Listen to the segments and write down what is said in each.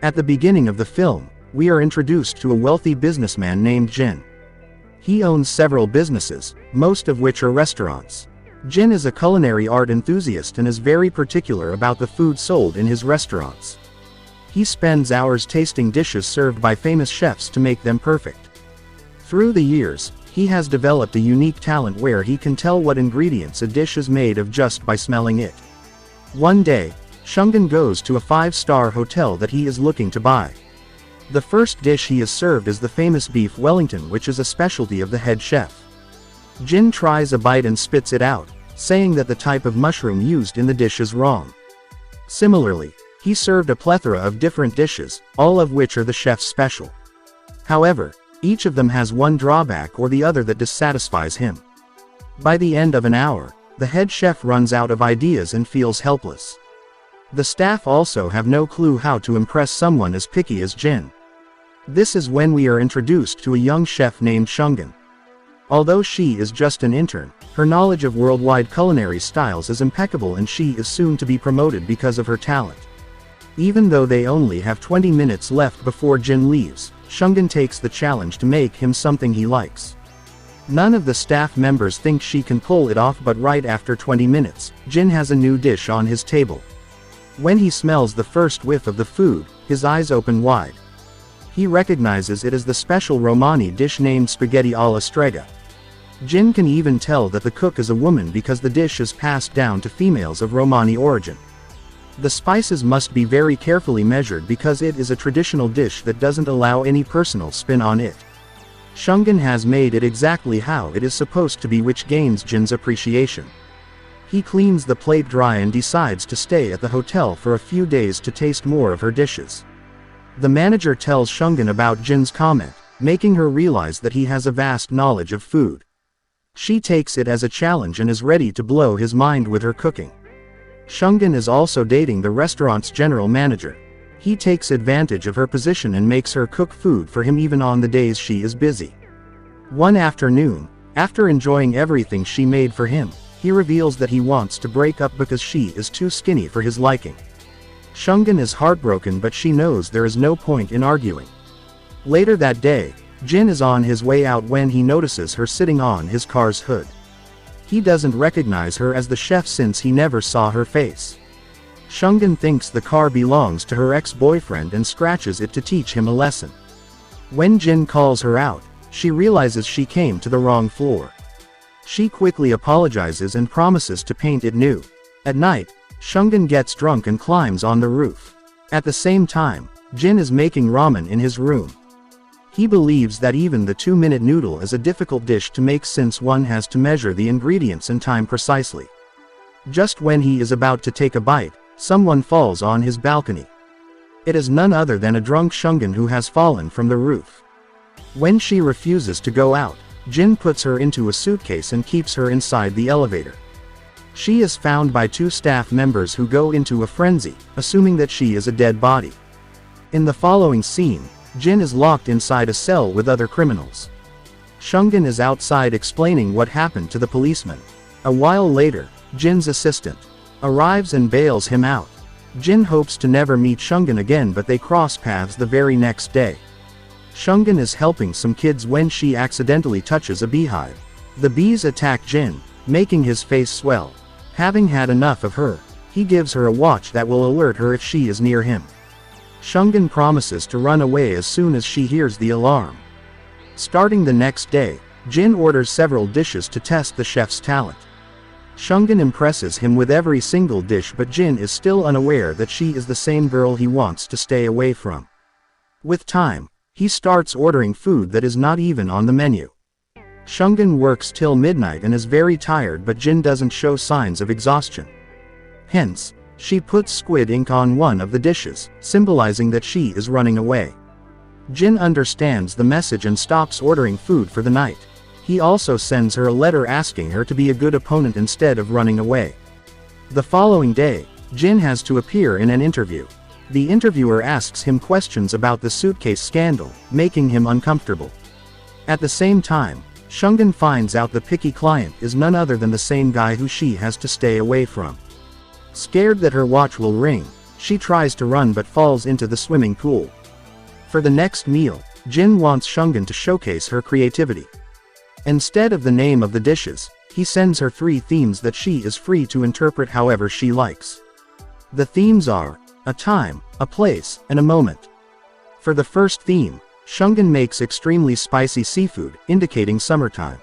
At the beginning of the film, we are introduced to a wealthy businessman named Jin. He owns several businesses, most of which are restaurants. Jin is a culinary art enthusiast and is very particular about the food sold in his restaurants. He spends hours tasting dishes served by famous chefs to make them perfect. Through the years, he has developed a unique talent where he can tell what ingredients a dish is made of just by smelling it. One day, Shungan goes to a 5-star hotel that he is looking to buy. The first dish he is served is the famous beef Wellington, which is a specialty of the head chef. Jin tries a bite and spits it out, saying that the type of mushroom used in the dish is wrong. Similarly, he served a plethora of different dishes, all of which are the chef's special. However, each of them has one drawback or the other that dissatisfies him. By the end of an hour, the head chef runs out of ideas and feels helpless. The staff also have no clue how to impress someone as picky as Jin. This is when we are introduced to a young chef named Shungan. Although she is just an intern, her knowledge of worldwide culinary styles is impeccable and she is soon to be promoted because of her talent. Even though they only have 20 minutes left before Jin leaves, Shungan takes the challenge to make him something he likes. None of the staff members think she can pull it off, but right after 20 minutes, Jin has a new dish on his table. When he smells the first whiff of the food, his eyes open wide. He recognizes it as the special Romani dish named spaghetti alla strega. Jin can even tell that the cook is a woman because the dish is passed down to females of Romani origin. The spices must be very carefully measured because it is a traditional dish that doesn't allow any personal spin on it. Shungan has made it exactly how it is supposed to be, which gains Jin's appreciation. He cleans the plate dry and decides to stay at the hotel for a few days to taste more of her dishes. The manager tells Shungan about Jin's comment, making her realize that he has a vast knowledge of food. She takes it as a challenge and is ready to blow his mind with her cooking. Shungan is also dating the restaurant's general manager. He takes advantage of her position and makes her cook food for him even on the days she is busy. One afternoon, after enjoying everything she made for him, he reveals that he wants to break up because she is too skinny for his liking. Shungan is heartbroken, but she knows there is no point in arguing. Later that day, Jin is on his way out when he notices her sitting on his car's hood. He doesn't recognize her as the chef since he never saw her face. Shungan thinks the car belongs to her ex-boyfriend and scratches it to teach him a lesson. When Jin calls her out, she realizes she came to the wrong floor. She quickly apologizes and promises to paint it new. At night, Shungan gets drunk and climbs on the roof. At the same time, Jin is making ramen in his room. He believes that even the 2-minute noodle is a difficult dish to make since one has to measure the ingredients and time precisely. Just when he is about to take a bite, someone falls on his balcony. It is none other than a drunk Shungan who has fallen from the roof. When she refuses to go out, Jin puts her into a suitcase and keeps her inside the elevator. She is found by 2 staff members who go into a frenzy, assuming that she is a dead body. In the following scene, Jin is locked inside a cell with other criminals. Shungan is outside explaining what happened to the policeman. A while later, Jin's assistant arrives and bails him out. Jin hopes to never meet Shungan again, but they cross paths the very next day. Shungan is helping some kids when she accidentally touches a beehive. The bees attack Jin, making his face swell. Having had enough of her, he gives her a watch that will alert her if she is near him. Shungan promises to run away as soon as she hears the alarm. Starting the next day, Jin orders several dishes to test the chef's talent. Shungan impresses him with every single dish, but Jin is still unaware that she is the same girl he wants to stay away from. With time, he starts ordering food that is not even on the menu. Shungan works till midnight and is very tired, but Jin doesn't show signs of exhaustion. Hence, she puts squid ink on one of the dishes, symbolizing that she is running away. Jin understands the message and stops ordering food for the night. He also sends her a letter asking her to be a good opponent instead of running away. The following day, Jin has to appear in an interview. The interviewer asks him questions about the suitcase scandal, making him uncomfortable. At the same time, Shungan finds out the picky client is none other than the same guy who she has to stay away from. Scared that her watch will ring, She tries to run but falls into the swimming pool. For the next meal, Jin wants Shungan to showcase her creativity. Instead of the name of the dishes, he sends her 3 themes that she is free to interpret however she likes. The themes are a time, a place, and a moment. For the first theme, Shungan makes extremely spicy seafood, indicating summertime.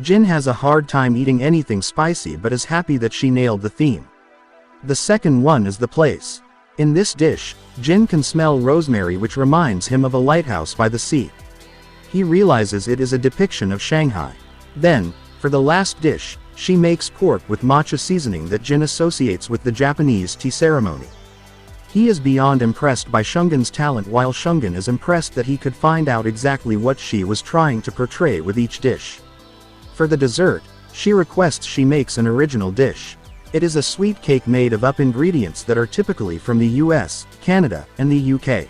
Jin has a hard time eating anything spicy but is happy that she nailed the theme. The second one is the place. In this dish, Jin can smell rosemary, which reminds him of a lighthouse by the sea. He realizes it is a depiction of Shanghai. Then, for the last dish, she makes pork with matcha seasoning that Jin associates with the Japanese tea ceremony. He is beyond impressed by Shungan's talent, while Shungan is impressed that he could find out exactly what she was trying to portray with each dish. For the dessert, she requests she makes an original dish. It is a sweet cake made of ingredients that are typically from the US, Canada, and the UK.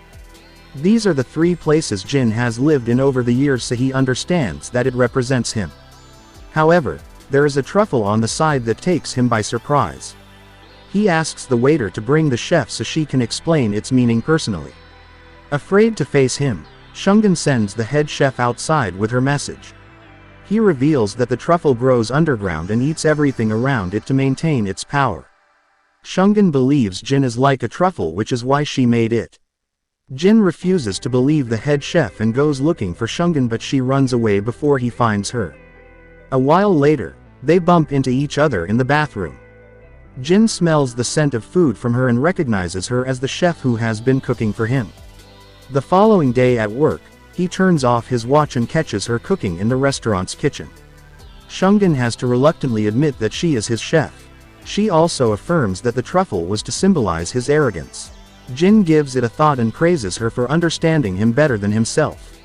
These are the 3 places Jin has lived in over the years, so he understands that it represents him. However, there is a truffle on the side that takes him by surprise. He asks the waiter to bring the chef so she can explain its meaning personally. Afraid to face him, Shungan sends the head chef outside with her message. He reveals that the truffle grows underground and eats everything around it to maintain its power. Shungan believes Jin is like a truffle, which is why she made it. Jin refuses to believe the head chef and goes looking for Shungan, but she runs away before he finds her. A while later, they bump into each other in the bathroom. Jin smells the scent of food from her and recognizes her as the chef who has been cooking for him. The following day at work, he turns off his watch and catches her cooking in the restaurant's kitchen. Shungan has to reluctantly admit that she is his chef. She also affirms that the truffle was to symbolize his arrogance. Jin gives it a thought and praises her for understanding him better than himself.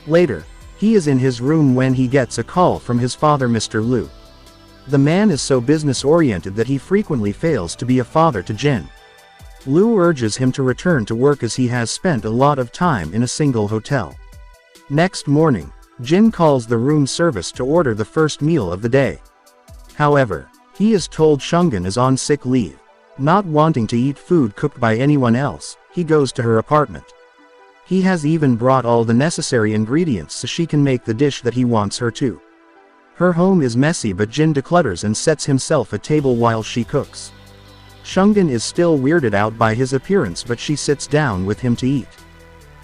Later, he is in his room when he gets a call from his father, Mr. Liu. The man is so business-oriented that he frequently fails to be a father to Jin. Liu urges him to return to work as he has spent a lot of time in a single hotel. Next morning, Jin calls the room service to order the first meal of the day. However, he is told Shungan is on sick leave. Not wanting to eat food cooked by anyone else, he goes to her apartment. He has even brought all the necessary ingredients so she can make the dish that he wants her to. Her home is messy, but Jin declutters and sets himself a table while she cooks. Shungan is still weirded out by his appearance, but she sits down with him to eat.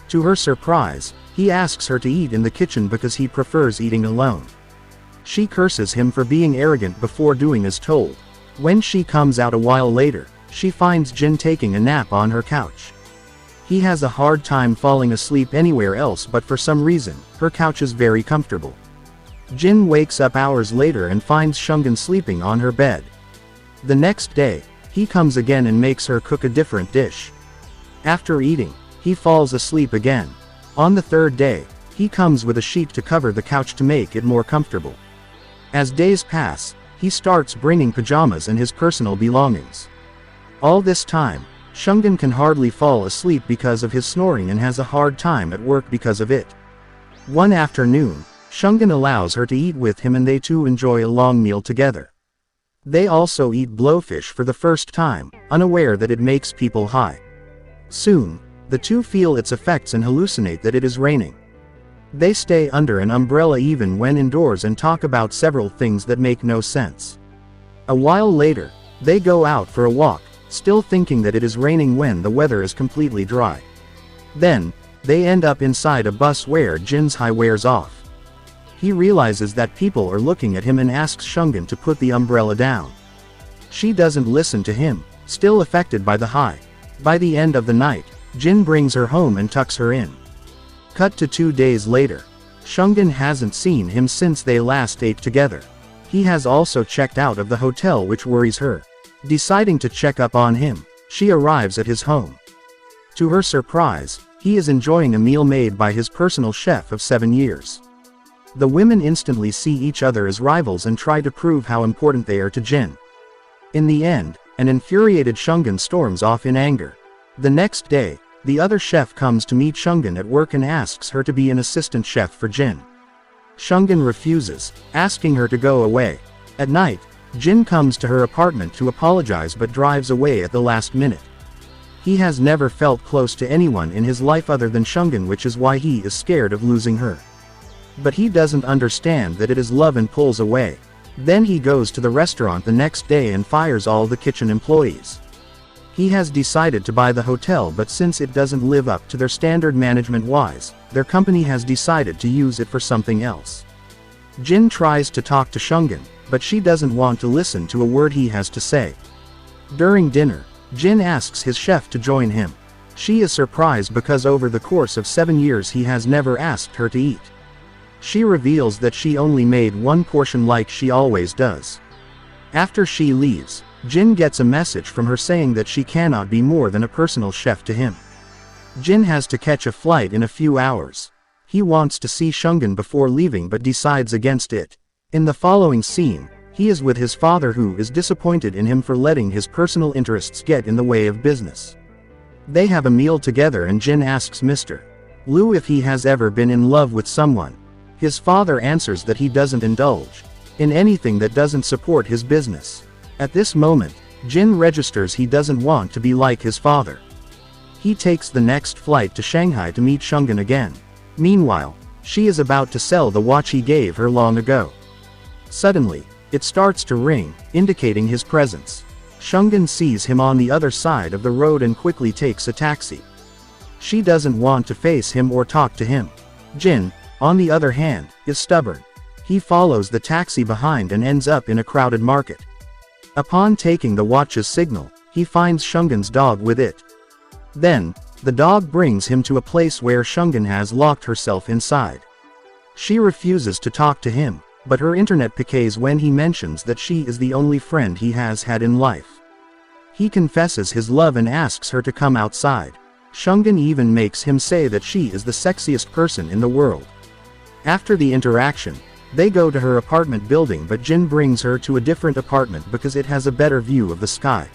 To her surprise, he asks her to eat in the kitchen because he prefers eating alone. She curses him for being arrogant before doing as told. When she comes out a while later, she finds Jin taking a nap on her couch. He has a hard time falling asleep anywhere else, but for some reason, her couch is very comfortable. Jin wakes up hours later and finds Shungan sleeping on her bed. The next day, he comes again and makes her cook a different dish. After eating, he falls asleep again. On the third day, he comes with a sheet to cover the couch to make it more comfortable. As days pass, he starts bringing pajamas and his personal belongings. All this time, Shungan can hardly fall asleep because of his snoring and has a hard time at work because of it. One afternoon, Shungan allows her to eat with him and they two enjoy a long meal together. They also eat blowfish for the first time, unaware that it makes people high. Soon, the two feel its effects and hallucinate that it is raining. They stay under an umbrella even when indoors and talk about several things that make no sense. A while later, they go out for a walk, still thinking that it is raining when the weather is completely dry. Then, they end up inside a bus where Jin's high wears off. He realizes that people are looking at him and asks Shungan to put the umbrella down. She doesn't listen to him, still affected by the high. By the end of the night, Jin brings her home and tucks her in. Cut to 2 days later. Shungan hasn't seen him since they last ate together. He has also checked out of the hotel, which worries her. Deciding to check up on him, she arrives at his home. To her surprise, he is enjoying a meal made by his personal chef of 7 years. The women instantly see each other as rivals and try to prove how important they are to Jin. In the end, an infuriated Shungan storms off in anger. The next day, the other chef comes to meet Shungan at work and asks her to be an assistant chef for Jin. Shungan refuses, asking her to go away. At night, Jin comes to her apartment to apologize but drives away at the last minute. He has never felt close to anyone in his life other than Shungan, which is why he is scared of losing her. But he doesn't understand that it is love and pulls away. Then he goes to the restaurant the next day and fires all the kitchen employees. He has decided to buy the hotel, but since it doesn't live up to their standard management-wise, their company has decided to use it for something else. Jin tries to talk to Shungan, but she doesn't want to listen to a word he has to say. During dinner, Jin asks his chef to join him. She is surprised because over the course of 7 years he has never asked her to eat. She reveals that she only made one portion like she always does. After she leaves, Jin gets a message from her saying that she cannot be more than a personal chef to him. Jin has to catch a flight in a few hours. He wants to see Shungan before leaving but decides against it. In the following scene, he is with his father, who is disappointed in him for letting his personal interests get in the way of business. They have a meal together and Jin asks Mr. Liu if he has ever been in love with someone. His father answers that he doesn't indulge in anything that doesn't support his business. At this moment, Jin registers he doesn't want to be like his father. He takes the next flight to Shanghai to meet Shungan again. Meanwhile, she is about to sell the watch he gave her long ago. Suddenly, it starts to ring, indicating his presence. Shungan sees him on the other side of the road and quickly takes a taxi. She doesn't want to face him or talk to him. Jin, on the other hand, is stubborn. He follows the taxi behind and ends up in a crowded market. Upon taking the watch's signal, he finds Shungan's dog with it. Then, the dog brings him to a place where Shungan has locked herself inside. She refuses to talk to him, but her internet piques when he mentions that she is the only friend he has had in life. He confesses his love and asks her to come outside. Shungan even makes him say that she is the sexiest person in the world. After the interaction, they go to her apartment building, but Jin brings her to a different apartment because it has a better view of the sky.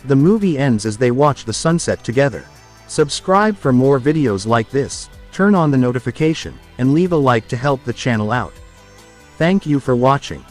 The movie ends as they watch the sunset together. Subscribe for more videos like this, turn on the notification, and leave a like to help the channel out. Thank you for watching.